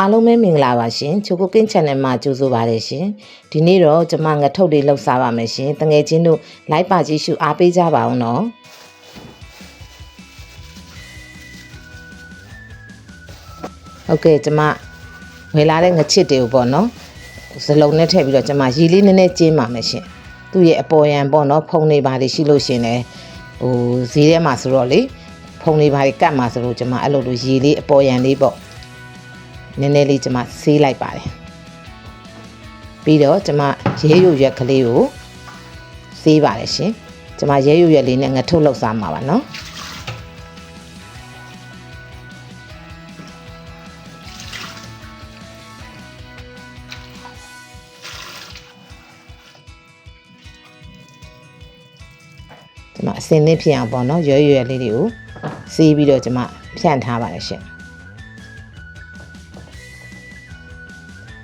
အားလုံးပဲမင်္ဂလာပါရှင်ချိုကိုကင်း channel မှာကြိုဆိုပါရရှင်ဒီနေ့တော့ကျွန်မငါထုတ်လေးလှုပ်စားပါမယ်ရှင်တငယ်ချင်းတို့ like ပါကြည့်ရှုအားပေးကြပါအောင်နော်ဟုတ်ကဲ့ကျွန်မဝယ်လာတဲ့ငချစ်တွေကိုပေါ့နော်စလုံးနဲ့ထည့်ပြီးတော့ကျွန်မရေလေးနည်းနည်းကျင်းပါမယ်ရှင်သူ့ရဲ့အပေါ်ယံပေါ့နော်ဖုံနေပါလိရှိလို့ရှင်လေဈေးထဲမှာဆိုတော့လေဖုံနေပါလိကတ်မှာဆိုလို့ကျွန်မအဲ့လိုလိုရေလေးအပေါ်ယံလေးပေါ့နည်းနည်းလေးကျွန်မဆေးလိုက်ပါတယ်ပြီးတော့ကျွန်မရဲရွရွက်ကလေးကိုဆေးပါတယ်ရှင်ကျွန်မရဲရွရွက်လေးနဲ့ငထုတ်လောက်စားမှာပါနော်ကျွန်မအစင်းလေးဖြစ်အောင်ပေါ့နော်ရဲရွက်လေးတွေကိုဆေးပြီးတော့ကျွန်မဖြန့်ထားပါတယ်ရှင်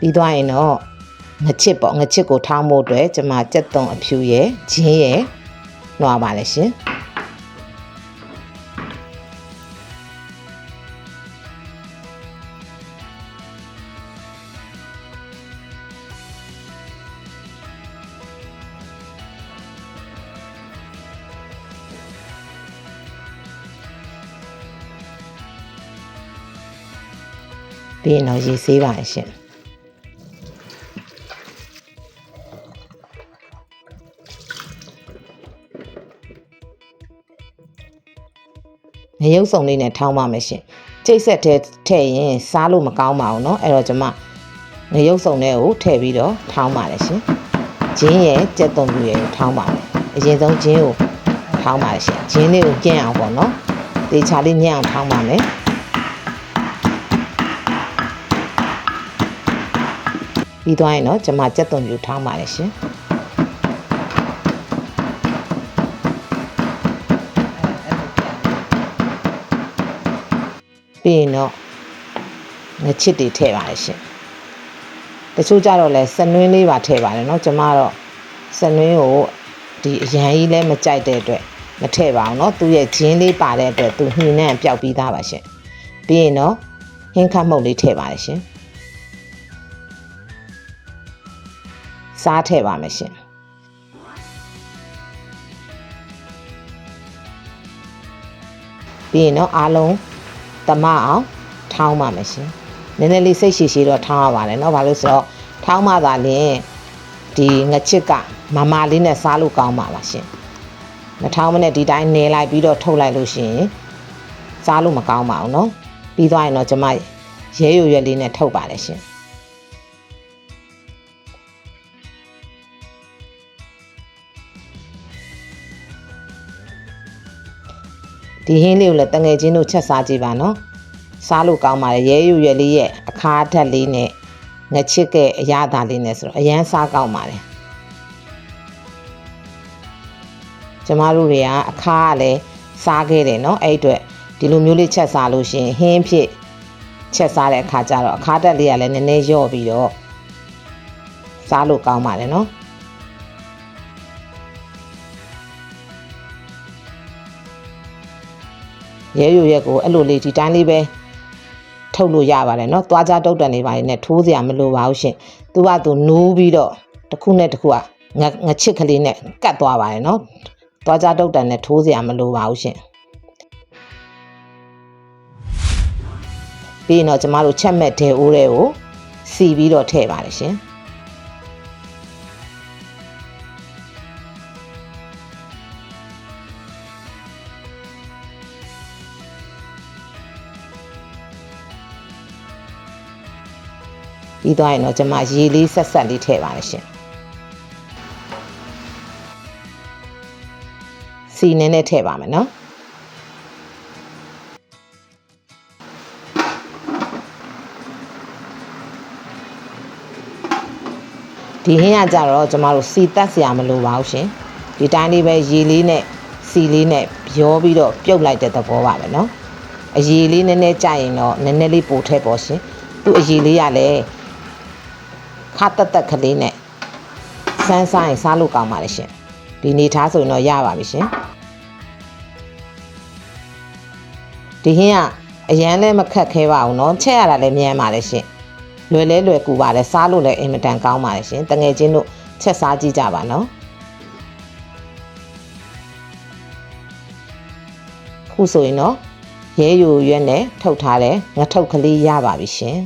ပြီးသွားရင်တော့ငချစ်ပေါ့ငချစ်ကိုထောင်းဖို့အတွက်ကျွန်မကြက်သွန်အဖြူရယ်ဂျင်းရယ်နှွားပါလေရှင်ပြီးရင်တော့ရေဆေးပါရှင်ငရုတ်စုံလေးနဲ့ထောင်းပါမယ်ရှင်ချိတ်ဆက်ထဲထည့်ရင်စားလို့မကောင်းပါဘူးเนาะအဲ့တော့ကျွန်မငရုတ်စုံလေးကိုထည့်ပြီးတော့ထောင်းပါတယ်ရှင်ဂျင်းရဲ့ကြက်သွန်ပြူရဲ့ထောင်းပါတယ်အရင်ဆုံးဂျင်းကိုထောင်းပါတယ်ရှင်ဂျင်းလေးကိုကျင်းအောင်ပေါ့เนาะတေချာလေးညံ့အောင်ထောင်းပါမယ်ပြီးသွားရင်တော့ကျွန်မကြက်သွန်ပြူထောင်းပါတယ်ရှင်ပြီးရင်တော့ငချစ်တွေထည့်ပါတယ်ရှင်တချို့ကြတော့လဲစနွင်းလေးပါထည့်ပါတယ်เนาะကျွန်မတော့စနွင်းကိုဒီအရန်ကြီးလဲမကြိုက်တဲ့အတွက်မထည့်ပါဘူးเนาะသူ့ရဲ့ဂျင်းလေးပါတဲ့အတွက်သူနှင်းနဲ့ပျောက်ပြီးသားပါရှင်ပြီးရင်တော့ဟင်းခတ်မှုတ်လေးထည့်ပါတယ်ရှင်စားထည့်ပါမယ်ရှင်ပြီးရင်တော့အားလုံးတမအောင်ထောင်းပါမယ်ရှင်နည်းနည်းလေးစိတ်ရှည်ရှည်တော့ထောင်းရပါတယ်เนาะဘာလို့ဆိုတော့ထောင်းမှသာလင်းဒီငချစ်ကမမလေးနဲ့စားလို့ကောင်းပါပါရှင်မထောင်းမနဲ့ဒီတိုင်းနေလိုက်ပြီးတော့ထုတ်လိုက်လို့ရှိရင်စားလို့မကောင်းပါဘူးเนาะပြီးသွားရင်တော့ကျွန်မရဲရွရွက်လေးနဲ့ထုတ်ပါတယ်ရှင်ဒီဟင်းလေးကိုလည်းတငယ်ချင်းတို့ချက်စားကြည့်ပါနော်စားလို့ကောင်းပါတယ်ရဲရွရွက်လေးရဲ့အခါဓာတ်လေးနဲ့ငချစ်ကအရသာလေးနဲ့ဆိုတော့အရန်စားကောင်းပါတယ်ကျမတို့တွေကအခါကလည်းစားခဲ့တယ်နော်အဲ့အတွက်ဒီလိုမျိုးလေးချက်စားလို့ရှိရင်ဟင်းဖြစ်ချက်စားတဲ့အခါကျတော့အခါဓာတ်လေးကလည်းနည်းနည်းလျော့ပြီးတော့စားလို့ကောင်းပါတယ်နော်ရဲရွရက်ကိုအဲ့လိုလေးဒီတိုင်းလေးပဲထုတ်လို့ရပါတယ်เนาะသွားကြတုတ်တန်နေပါနဲ့ထိုးစရာမလိုပါဘူးရှင်သူကသူနိုးပြီးတော့တစ်ခုနဲ့တစ်ခုကငချစ်ကလေးနဲ့ကတ်သွားပါတယ်เนาะသွားကြတုတ်တန်နဲ့ထိုးစရာမလိုပါဘူးရှင်ပြီးရင်တော့ကျမတို့ချက်မဲ့ဒဲအိုးတွေကိုစီပြီးတော့ထည့်ပါတယ်ရှင်ပြီးသွားရင်တော့ကျွန်မရေလေးဆက်ဆက်လေးထည့်ပါမယ်ရှင်စီနည်းနည်းထည့်ပါမယ်နော်ဒီဟင်းကကြတော့ကျွန်မတို့စီတက်စရာမလိုပါဘူးရှင်ဒီတိုင်းလေးပဲရေလေးနဲ့စီလေးနဲ့ရောပြီးတော့ပြုတ်လိုက်တဲ့သဘောပါပဲနော်အရေလေးနည်းနည်းကြရင်တော့နည်းနည်းလေးပိုထည့်ပေါ့ရှင်သူ့အရေလေးကလည်းခါတက်တက်ကလေးနဲ့စမ်းစားရင်စားလို့ကောင်းပါလေရှင်ဒီနေထားဆိုရင်တော့ရပါပြီရှင်ဒီဟင်းကအရန်လည်းမခက်ခဲပါဘူးเนาะချက်ရတာလည်းမြန်ပါလေရှင် လွယ်လွယ်ကူပါတယ်စားလို့လည်းအင်မတန်ကောင်းပါတယ်ရှင်တငယ်ချင်းတို့ချက်စားကြည့်ကြပါနော်ခုဆိုရင်တော့ရဲယူရွက်နဲ့ထုတ်ထားတဲ့ငါထုတ်ကလေးရပါပြီရှင်